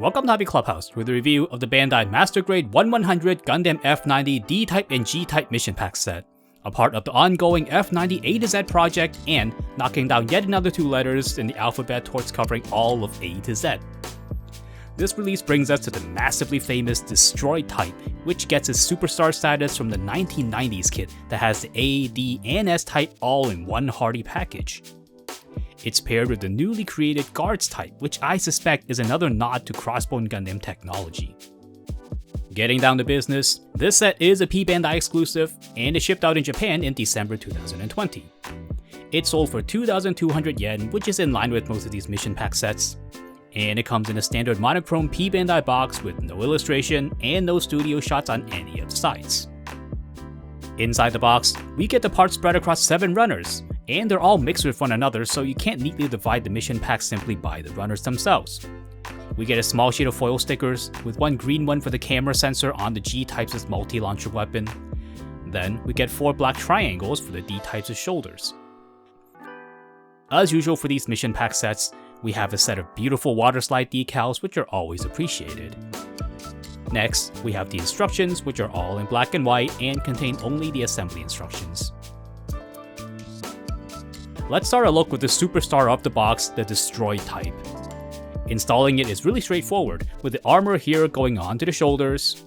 Welcome to Hobby Clubhouse with a review of the Bandai Master Grade 1100 Gundam F90 D-Type and G-Type mission pack set, a part of the ongoing F90 A to Z project and knocking down yet another 2 letters in the alphabet towards covering all of A to Z. This release brings us to the massively famous Destroy type, which gets its superstar status from the 1990s kit that has the A, D, and S type all in one hearty package. It's paired with the newly created Guards type, which I suspect is another nod to Crossbone Gundam technology. Getting down to business, this set is a P Bandai exclusive, and it shipped out in Japan in December 2020. It sold for 2,200 yen, which is in line with most of these mission pack sets. And it comes in a standard monochrome P Bandai box with no illustration and no studio shots on any of the sides. Inside the box, we get the parts spread across 7 runners, and they're all mixed with one another, so you can't neatly divide the mission pack simply by the runners themselves. We get a small sheet of foil stickers, with one green one for the camera sensor on the G-Type's multi-launcher weapon. Then, we get 4 black triangles for the D-Type's shoulders. As usual for these mission pack sets, we have a set of beautiful water slide decals, which are always appreciated. Next, we have the instructions, which are all in black and white and contain only the assembly instructions. Let's start a look with the superstar of the box, the Destroy type. Installing it is really straightforward, with the armor here going onto the shoulders,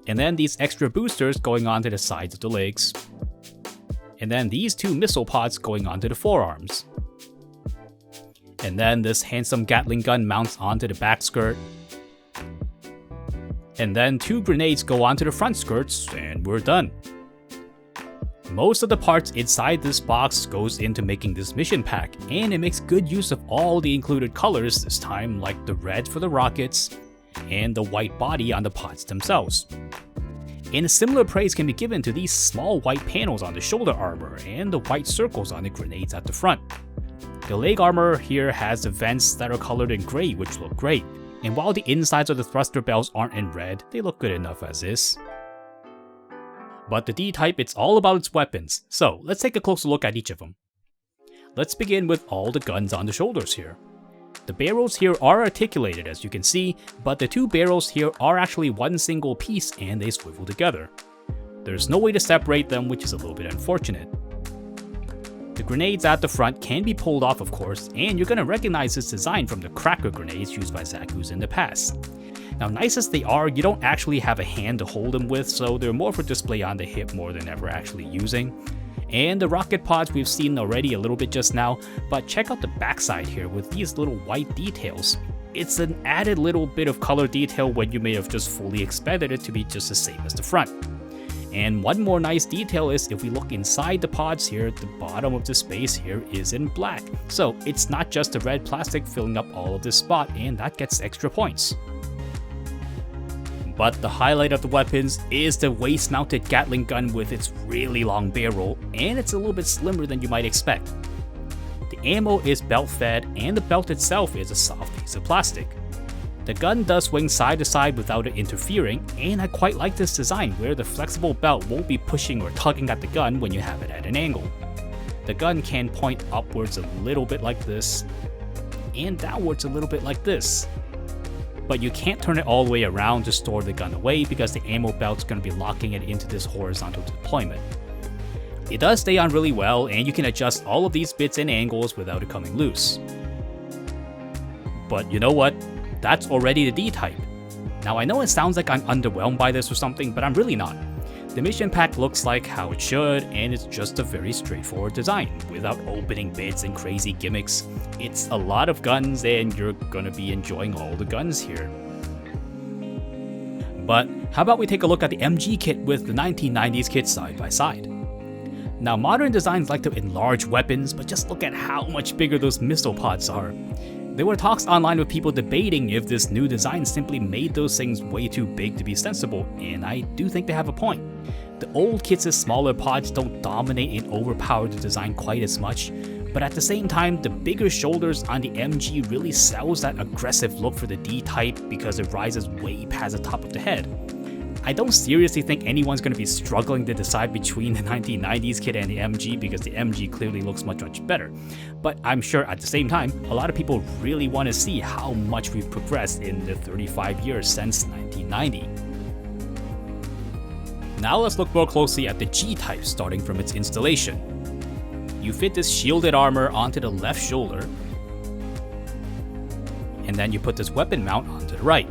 and then these extra boosters going onto the sides of the legs, and then these 2 missile pods going onto the forearms. And then this handsome Gatling gun mounts onto the back skirt. And then 2 grenades go onto the front skirts, and we're done. Most of the parts inside this box goes into making this mission pack, and it makes good use of all the included colors this time, like the red for the rockets, and the white body on the pods themselves. And a similar praise can be given to these small white panels on the shoulder armor, and the white circles on the grenades at the front. The leg armor here has the vents that are colored in gray, which look great, and while the insides of the thruster bells aren't in red, they look good enough as is. But the D-Type, it's all about its weapons, so let's take a closer look at each of them. Let's begin with all the guns on the shoulders here. The barrels here are articulated as you can see, but the 2 barrels here are actually one single piece and they swivel together. There's no way to separate them, which is a little bit unfortunate. The grenades at the front can be pulled off, of course, and you're going to recognize this design from the cracker grenades used by Zaku's in the past. Now, nice as they are, you don't actually have a hand to hold them with, so they're more for display on the hip more than ever actually using. And the rocket pods we've seen already a little bit just now, but check out the backside here with these little white details. It's an added little bit of color detail when you may have just fully expected it to be just the same as the front. And one more nice detail is if we look inside the pods here, the bottom of the space here is in black. So it's not just the red plastic filling up all of this spot, and that gets extra points. But the highlight of the weapons is the waist-mounted Gatling gun with its really long barrel, and it's a little bit slimmer than you might expect. The ammo is belt-fed, and the belt itself is a soft piece of plastic. The gun does swing side to side without it interfering, and I quite like this design where the flexible belt won't be pushing or tugging at the gun when you have it at an angle. The gun can point upwards a little bit like this, and downwards a little bit like this. But you can't turn it all the way around to store the gun away because the ammo belt's going to be locking it into this horizontal deployment. It does stay on really well, and you can adjust all of these bits and angles without it coming loose. But you know what? That's already the D-Type. Now I know it sounds like I'm underwhelmed by this or something, but I'm really not. The mission pack looks like how it should, and it's just a very straightforward design, without opening bits and crazy gimmicks. It's a lot of guns, and you're gonna be enjoying all the guns here. But how about we take a look at the MG kit with the 1990s kit side by side. Now modern designs like to enlarge weapons, but just look at how much bigger those missile pods are. There were talks online with people debating if this new design simply made those things way too big to be sensible, and I do think they have a point. The old kits' smaller pods don't dominate and overpower the design quite as much, but at the same time, the bigger shoulders on the MG really sells that aggressive look for the D-Type because it rises way past the top of the head. I don't seriously think anyone's going to be struggling to decide between the 1990s kit and the MG because the MG clearly looks much better. But I'm sure at the same time, a lot of people really want to see how much we've progressed in the 35 years since 1990. Now let's look more closely at the G-Type starting from its installation. You fit this shielded armor onto the left shoulder, and then you put this weapon mount onto the right.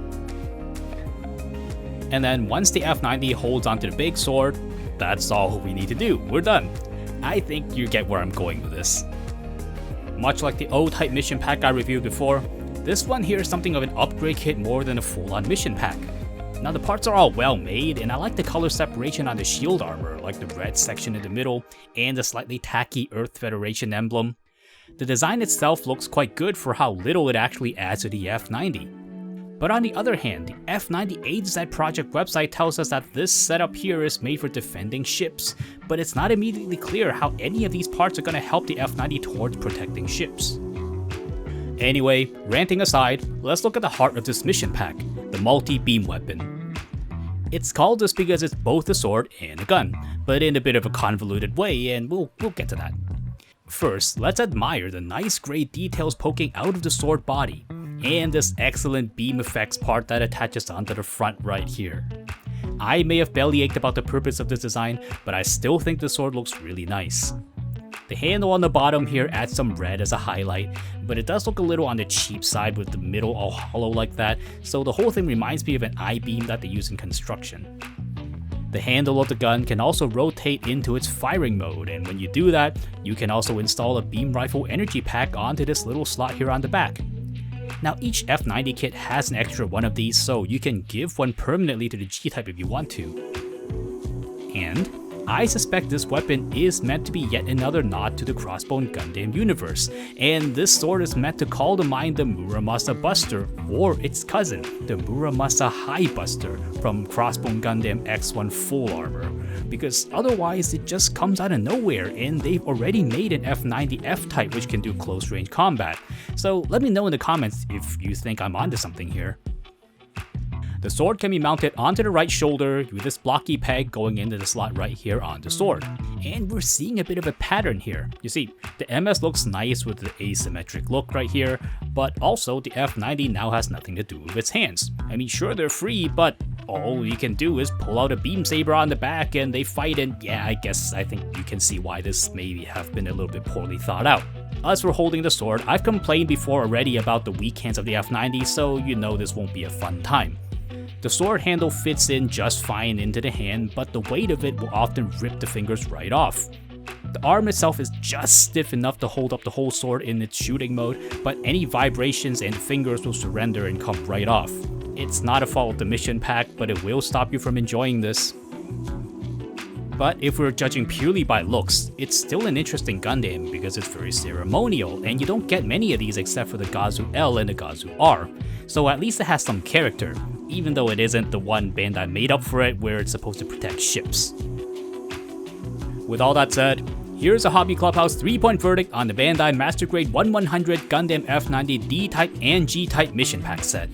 And then once the F90 holds onto the big sword, that's all we need to do. We're done. I think you get where I'm going with this. Much like the O-Type mission pack I reviewed before, this one here is something of an upgrade kit more than a full-on mission pack. Now the parts are all well made, and I like the color separation on the shield armor, like the red section in the middle and the slightly tacky Earth Federation emblem. The design itself looks quite good for how little it actually adds to the F90. But on the other hand, the F90 A Design Project website tells us that this setup here is made for defending ships, but it's not immediately clear how any of these parts are going to help the F90 towards protecting ships. Anyway, ranting aside, let's look at the heart of this mission pack, the multi-beam weapon. It's called this because it's both a sword and a gun, but in a bit of a convoluted way, and we'll get to that. First, let's admire the nice gray details poking out of the sword body, and this excellent beam effects part that attaches onto the front right here. I may have bellyached about the purpose of this design, but I still think the sword looks really nice. The handle on the bottom here adds some red as a highlight, but it does look a little on the cheap side with the middle all hollow like that, so the whole thing reminds me of an I-beam that they use in construction. The handle of the gun can also rotate into its firing mode, and when you do that, you can also install a beam rifle energy pack onto this little slot here on the back. Now each F90 kit has an extra one of these, so you can give one permanently to the G-Type if you want to. And I suspect this weapon is meant to be yet another nod to the Crossbone Gundam universe, and this sword is meant to call to mind the Muramasa Buster, or its cousin, the Muramasa High Buster from Crossbone Gundam X1 Full Armor, because otherwise it just comes out of nowhere, and they've already made an F90 F-Type which can do close range combat. So let me know in the comments if you think I'm onto something here. The sword can be mounted onto the right shoulder with this blocky peg going into the slot right here on the sword. And we're seeing a bit of a pattern here. You see, the MS looks nice with the asymmetric look right here, but also the F90 now has nothing to do with its hands. I mean, sure, they're free, but all you can do is pull out a beam saber on the back and they fight, and yeah, I think you can see why this maybe have been a little bit poorly thought out. As for holding the sword, I've complained before already about the weak hands of the F90, so you know this won't be a fun time. The sword handle fits in just fine into the hand, but the weight of it will often rip the fingers right off. The arm itself is just stiff enough to hold up the whole sword in its shooting mode, but any vibrations and fingers will surrender and come right off. It's not a fault of the mission pack, but it will stop you from enjoying this. But if we're judging purely by looks, it's still an interesting Gundam because it's very ceremonial, and you don't get many of these except for the Gazu L and the Gazu R, so at least it has some character, even though it isn't the one Bandai made up for it where it's supposed to protect ships. With all that said, here's a Hobby Clubhouse 3-point verdict on the Bandai Master Grade 1100 Gundam F90 D-Type and G-Type mission pack set.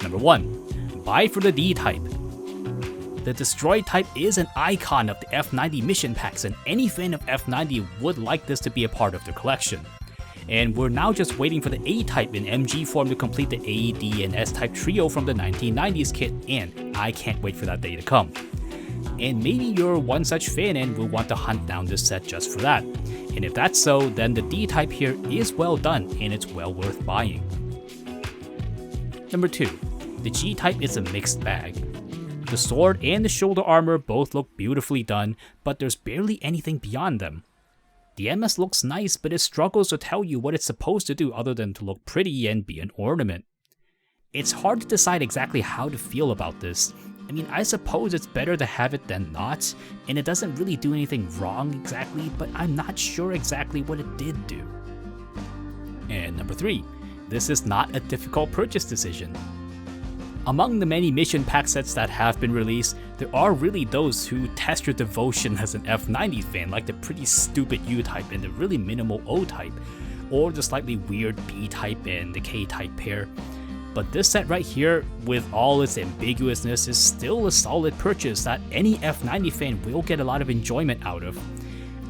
Number 1. Buy for the D-Type. The Destroy type is an icon of the F90 mission packs, and any fan of F90 would like this to be a part of their collection. And we're now just waiting for the A-Type in MG form to complete the A, D, and S-Type trio from the 1990s kit, and I can't wait for that day to come. And maybe you're one such fan and will want to hunt down this set just for that. And if that's so, then the D-Type here is well done, and it's well worth buying. Number 2. The G-Type is a mixed bag. The sword and the shoulder armor both look beautifully done, but there's barely anything beyond them. The MS looks nice, but it struggles to tell you what it's supposed to do other than to look pretty and be an ornament. It's hard to decide exactly how to feel about this. I mean, I suppose it's better to have it than not, and it doesn't really do anything wrong exactly, but I'm not sure exactly what it did do. And number 3, this is not a difficult purchase decision. Among the many mission pack sets that have been released, there are really those who test your devotion as an F90 fan, like the pretty stupid U-Type and the really minimal O-Type, or the slightly weird B-Type and the K-Type pair. But this set right here, with all its ambiguousness, is still a solid purchase that any F90 fan will get a lot of enjoyment out of.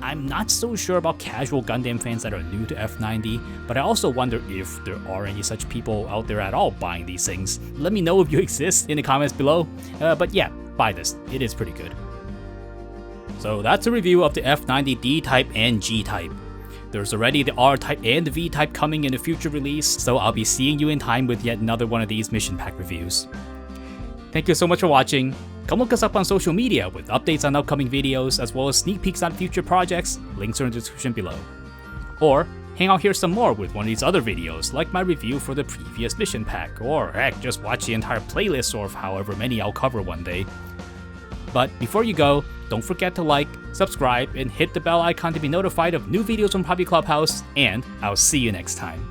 I'm not so sure about casual Gundam fans that are new to F90, but I also wonder if there are any such people out there at all buying these things. Let me know if you exist in the comments below, but yeah, buy this, it is pretty good. So that's a review of the F90 D-Type and G-Type. There's already the R-Type and the V-Type coming in a future release, so I'll be seeing you in time with yet another one of these mission pack reviews. Thank you so much for watching. Come look us up on social media with updates on upcoming videos as well as sneak peeks on future projects, links are in the description below. Or hang out here some more with one of these other videos like my review for the previous mission pack, or heck, just watch the entire playlist or however many I'll cover one day. But before you go, don't forget to like, subscribe, and hit the bell icon to be notified of new videos from Hobby Clubhouse, and I'll see you next time.